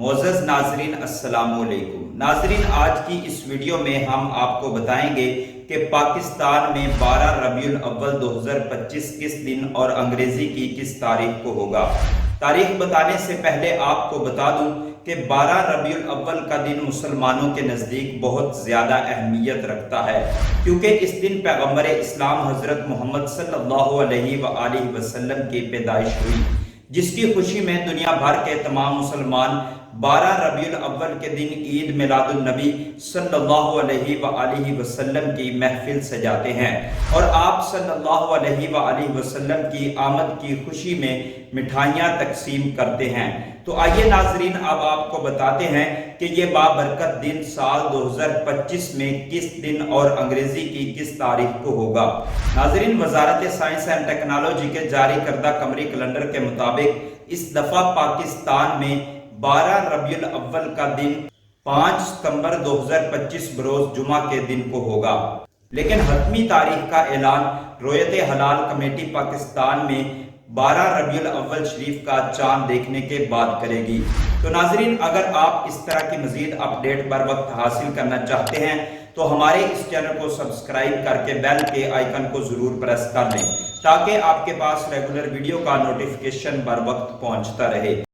معزز ناظرین السلام علیکم ناظرین، آج کی اس ویڈیو میں ہم آپ کو بتائیں گے کہ پاکستان میں 12 ربیع الاول 2025 کس دن اور انگریزی کی کس تاریخ کو ہوگا۔ تاریخ بتانے سے پہلے آپ کو بتا دوں کہ 12 ربیع الاول کا دن مسلمانوں کے نزدیک بہت زیادہ اہمیت رکھتا ہے، کیونکہ اس دن پیغمبر اسلام حضرت محمد صلی اللہ علیہ وآلہ وسلم کی پیدائش ہوئی، جس کی خوشی میں دنیا بھر کے تمام مسلمان 12 ربیع الاول کے دن عید میلاد النبی صلی اللہ علیہ وآلہ وسلم کی محفل سجاتے ہیں اور آپ صلی اللہ علیہ وآلہ وسلم کی آمد کی خوشی میں مٹھائیاں تقسیم کرتے ہیں۔ تو آئیے ناظرین، اب آپ کو بتاتے ہیں کہ یہ بابرکت دن سال 2025 میں کس دن اور انگریزی کی کس تاریخ کو ہوگا۔ ناظرین، وزارت سائنس اینڈ ٹیکنالوجی کے جاری کردہ قمری کیلنڈر کے مطابق اس دفعہ پاکستان میں 12 ربیع الاول کا دن 5 ستمبر 2025 بروز جمعہ کے دن کو ہوگا، لیکن حتمی تاریخ کا اعلان رویت ہلال کمیٹی پاکستان میں 12 ربیع الاول شریف کا چاند دیکھنے کے بعد کرے گی۔ تو ناظرین، اگر آپ اس طرح کی مزید اپڈیٹ بر وقت حاصل کرنا چاہتے ہیں تو ہمارے اس چینل کو سبسکرائب کر کے بیل کے آئیکن کو ضرور پریس کر لیں، تاکہ آپ کے پاس ریگولر ویڈیو کا نوٹیفیکیشن بر وقت پہنچتا رہے۔